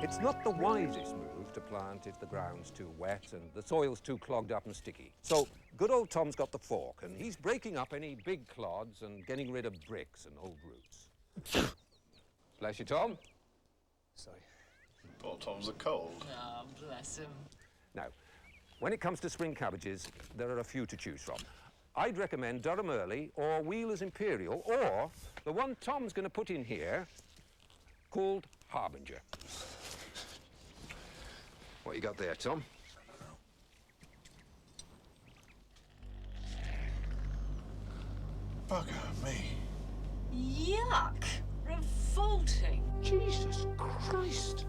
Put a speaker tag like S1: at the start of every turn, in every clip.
S1: It's not the wisest move to plant if the ground's too wet and the soil's too clogged up and sticky. So good old Tom's got the fork, and he's breaking up any big clods and getting rid of bricks and old roots. Bless you, Tom.
S2: Sorry. Poor Tom's a cold.
S3: Oh, bless him.
S1: Now, when it comes to spring cabbages, there are a few to choose from. I'd recommend Durham Early or Wheeler's Imperial, or the one Tom's going to put in here, called Harbinger. What you got there, Tom?
S2: Bugger me.
S3: Yuck! Revolting.
S1: Jesus Christ!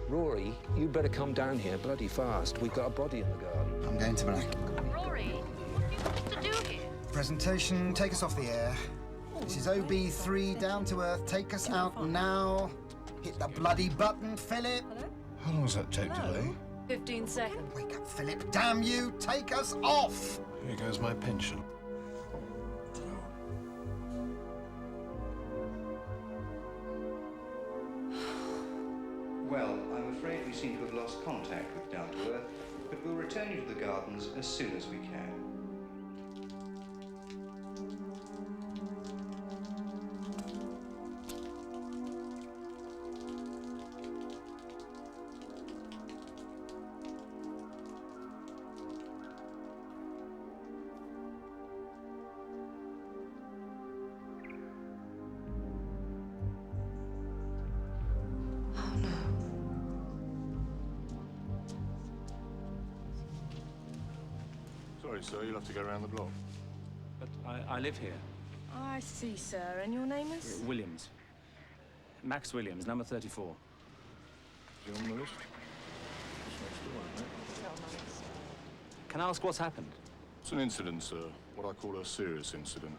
S1: Rory, you better come down here bloody fast. We've got a body in the garden.
S4: I'm going to black.
S3: Rory, what have you got to do here?
S4: Presentation, take us off the air. This is OB3, down to earth. Take us out now. Hit the bloody button, Philip.
S2: How long does that tape delay?
S3: 15 seconds.
S4: Wake up, Philip. Damn you, take us off.
S2: Here goes my pension.
S5: Well, I'm afraid we seem to have lost contact with Down to Earth, but we'll return you to the gardens as soon as we can.
S2: Sorry, sir, you'll have to go around the block.
S6: But I live here.
S7: I see, sir. And your name is?
S6: Williams. Max Williams, number 34.
S2: Is he on the list? It's next door, isn't it?
S7: Not on my list.
S6: Can I ask what's happened?
S2: It's an incident, sir. What I call a serious incident.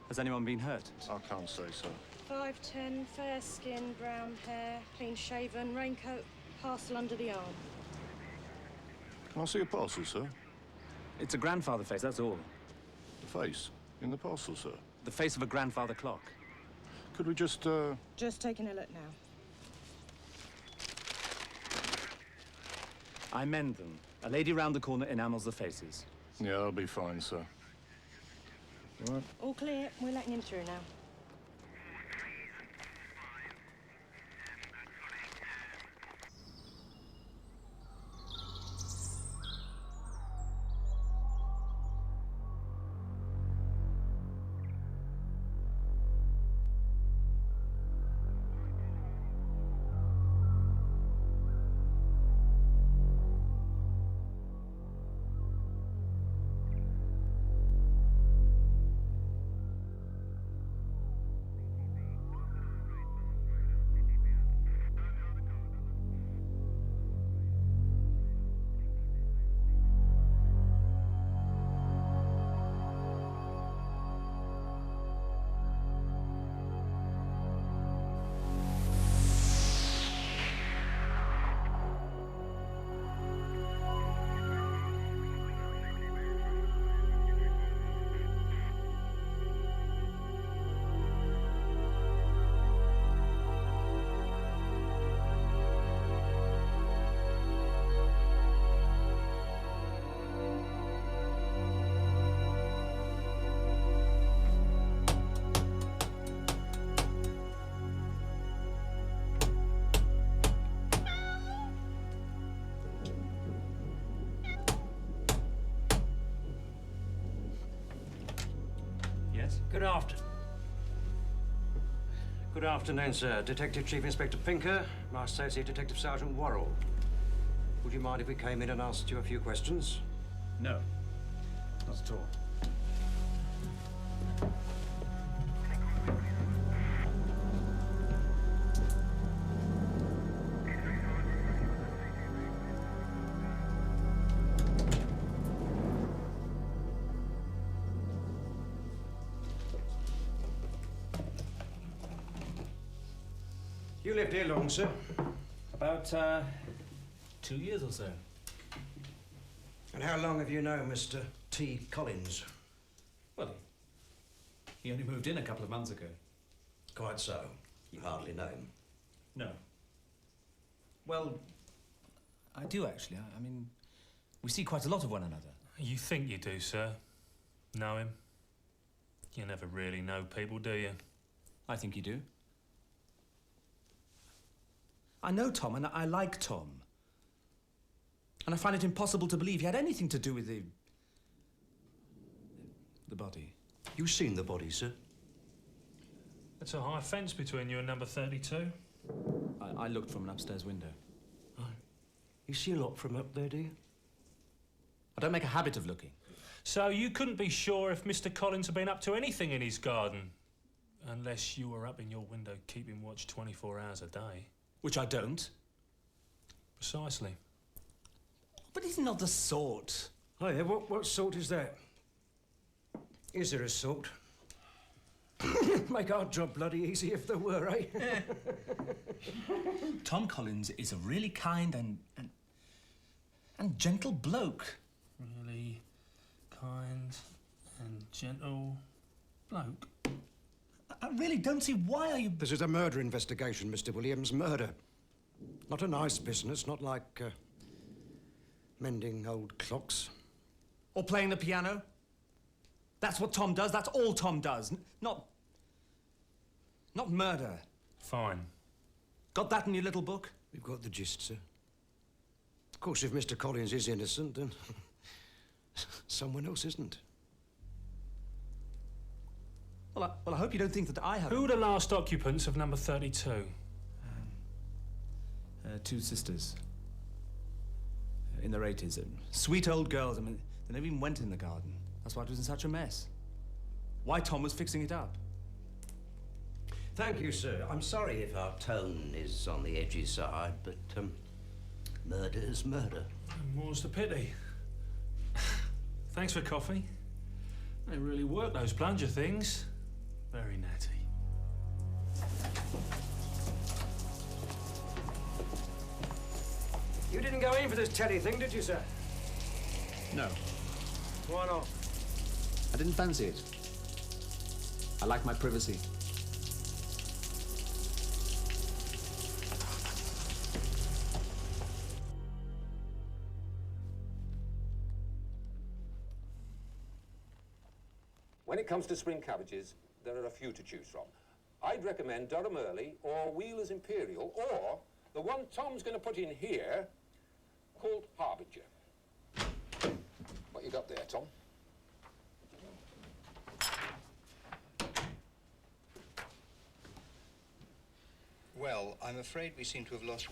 S6: Has anyone been hurt?
S2: I can't say, sir.
S7: 5'10", fair skin, brown hair, clean shaven, raincoat, parcel under the arm.
S2: Can I see a parcel, sir?
S6: It's a grandfather face, that's all.
S2: The face? In the parcel, sir?
S6: The face of a grandfather clock.
S2: Could we just,
S7: Just taking a look now.
S6: I mend them. A lady round the corner enamels the faces.
S2: Yeah, that'll be fine, sir. All right.
S7: All clear. We're letting him through now.
S8: Good afternoon, sir. Detective Chief Inspector Pinker, my associate Detective Sergeant Worrell. Would you mind if we came in and asked you a few questions?
S6: No, not at all.
S8: You lived here long, sir?
S6: About 2 years or so.
S8: And how long have you known Mr. T. Collins?
S6: Well, he only moved in a couple of months ago.
S8: Quite so. You hardly know him.
S6: No. Well, I do actually. I mean, we see quite a lot of one another.
S9: You think you do, sir. Know him. You never really know people, do you?
S6: I think you do. I know Tom, and I like Tom. And I find it impossible to believe he had anything to do with the body.
S8: You've seen the body, sir?
S9: That's a high fence between you and number 32.
S6: I looked from an upstairs window.
S8: Right. You see a lot from up there, do you?
S6: I don't make a habit of looking.
S9: So you couldn't be sure if Mr. Collins had been up to anything in his garden? Unless you were up in your window keeping watch 24 hours a day.
S6: Which I don't.
S9: Precisely.
S6: But he's not the sort.
S8: Oh, yeah, what sort is that? Is there a sort? Make our job bloody easy if there were, eh?
S6: Tom Collins is a really kind and gentle bloke.
S9: Really kind and gentle bloke.
S6: I really don't see why are you...
S8: This is a murder investigation, Mr. Williams. Murder. Not a nice business, not like mending old clocks.
S6: Or playing the piano. That's what Tom does. That's all Tom does. Not murder.
S9: Fine.
S6: Got that in your little book?
S8: We've got the gist, sir. Of course, if Mr. Collins is innocent, then someone else isn't.
S6: Well, I hope you don't think that I have...
S9: Who were the last occupants of number 32?
S6: Two sisters. In their 80s. Sweet old girls. I mean, they never even went in the garden. That's why it was in such a mess. Why Tom was fixing it up.
S8: Thank you, sir. I'm sorry if our tone is on the edgy side, but murder is murder.
S9: More's the pity. Thanks for coffee. They really work, those plunger things. Very natty.
S8: You didn't go in for this telly thing, did you, sir?
S2: No,
S8: Why not?
S2: I didn't fancy it. I like my privacy.
S1: When it comes to spring cabbages, there are a few to choose from. I'd recommend Durham Early or Wheeler's Imperial or the one Tom's going to put in here called Harbinger. What you got there, Tom?
S5: Well, I'm afraid we seem to have lost...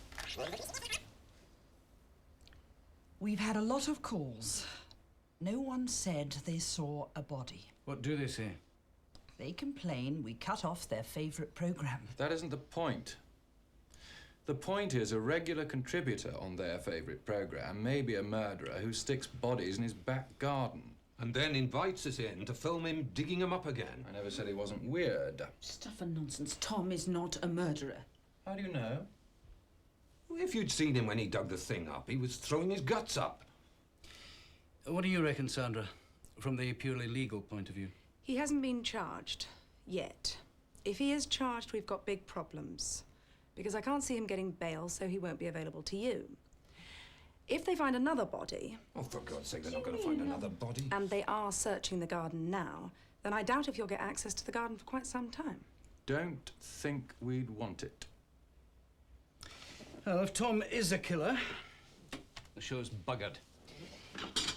S10: We've had a lot of calls. No one said they saw a body.
S2: What do they say?
S10: They complain we cut off their favourite programme.
S2: That isn't the point. The point is a regular contributor on their favourite programme may be a murderer who sticks bodies in his back garden.
S1: And then invites us in to film him digging them up again.
S2: I never said he wasn't weird.
S10: Stuff and nonsense. Tom is not a murderer.
S2: How do you know?
S1: If you'd seen him when he dug the thing up, he was throwing his guts up.
S11: What do you reckon, Sandra, from the purely legal point of view?
S7: He hasn't been charged yet. If he is charged, we've got big problems. Because I can't see him getting bail, so he won't be available to you. If they find another body...
S1: Oh, for God's sake, they're not going to find another body.
S7: And they are searching the garden now, then I doubt if you'll get access to the garden for quite some time.
S2: Don't think we'd want it.
S11: Well, if Tom is a killer, the show's buggered.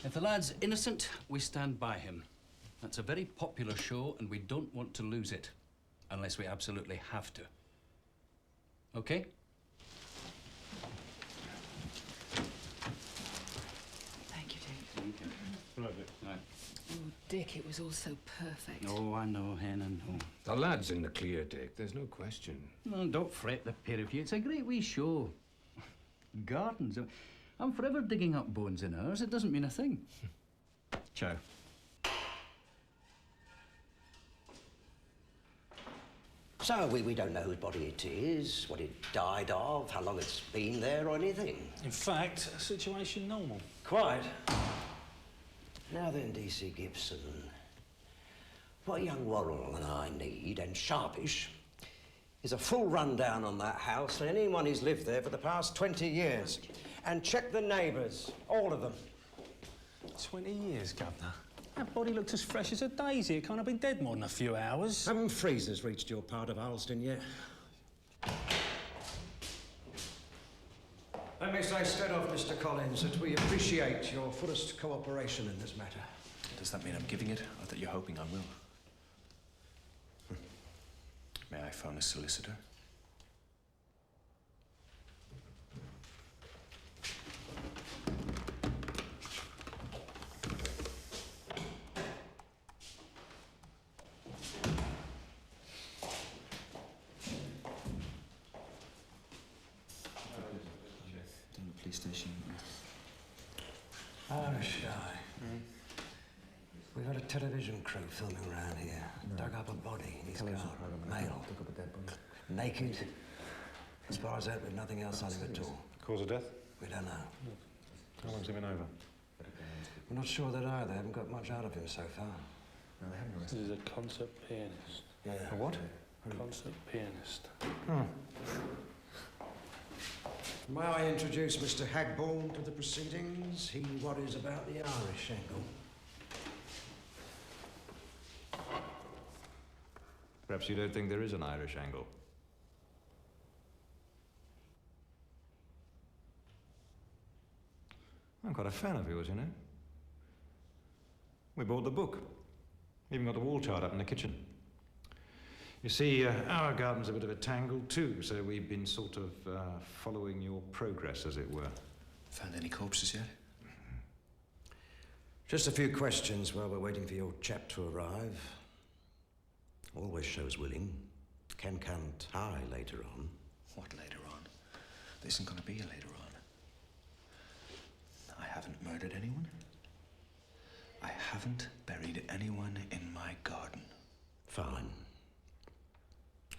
S11: If the lad's innocent, we stand by him. That's a very popular show, and we don't want to lose it. Unless we absolutely have to. Okay?
S10: Thank you, Dick.
S11: Right.
S10: Oh, Dick, it was all so perfect.
S11: Oh, I know, Hen, oh.
S1: The lad's in the clear, Dick. There's no question.
S11: Well, don't fret the pair of you. It's a great wee show. Gardens. I'm forever digging up bones in ours. It doesn't mean a thing. Ciao.
S8: So we don't know whose body it is, what it died of, how long it's been there or anything.
S9: In fact, situation normal.
S8: Quite. Now then, D.C. Gibson, what young Worrell and I need, and Sharpish, is a full rundown on that house and anyone who's lived there for the past 20 years. And check the neighbours, all of them.
S9: 20 years, Governor. That body looked as fresh as a daisy. It can't have been dead more than a few hours.
S8: Haven't freezers reached your part of Harlesden yet? Let me say straight off, Mr. Collins, that we appreciate your fullest cooperation in this matter.
S6: Does that mean I'm giving it, or that you're hoping I will? May I phone a solicitor? Police station.
S8: Oh, shy. We've got a television crew filming around here. Dug up a body in his car. Male. Naked. As far as that, there's nothing else on him at all.
S12: Cause of death?
S8: We don't know.
S12: How long's he been over?
S8: We're not sure that either. Haven't got much out of him so far.
S12: No, they haven't
S9: This is a concert pianist.
S8: Yeah.
S12: A what?
S9: Concert pianist.
S8: May I introduce Mr. Hagborn to the proceedings? He worries about the Irish angle.
S12: Perhaps you don't think there is an Irish angle. I'm quite a fan of yours, you know. We bought the book. Even got the wall chart up in the kitchen. You see, our garden's a bit of a tangle too, so we've been sort of following your progress, as it were.
S6: Found any corpses yet?
S8: Just a few questions while we're waiting for your chap to arrive. Always shows willing. Can tie later on.
S6: What later on? There isn't going to be a later on. I haven't murdered anyone. I haven't buried anyone in my garden.
S8: Fine.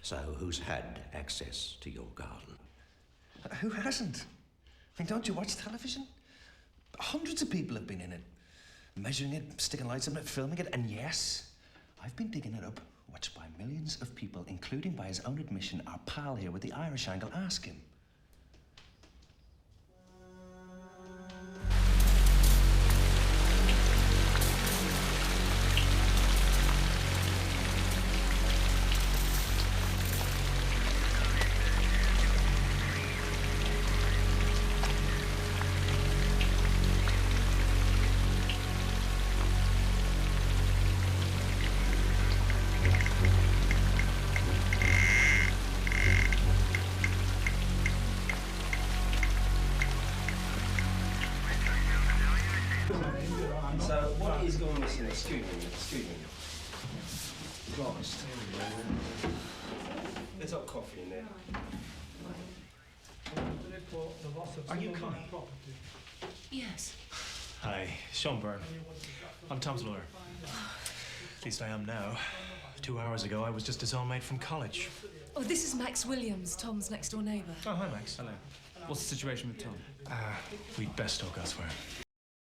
S8: So, who's had access to your garden?
S6: Who hasn't? I mean, don't you watch television? Hundreds of people have been in it. Measuring it, sticking lights on it, filming it, and yes, I've been digging it up, watched by millions of people, including by his own admission, our pal here with the Irish angle. Ask him.
S8: So, what is going missing? Excuse me. Lost. There's hot coffee in there.
S6: Are you Connie?
S3: Yes.
S9: Hi, Sean Byrne. I'm Tom's lawyer. At least I am now. 2 hours ago, I was just his old mate from college.
S3: Oh, this is Max Williams, Tom's next-door neighbour.
S9: Oh, hi, Max.
S6: Hello. What's the situation with Tom?
S9: We'd best talk elsewhere.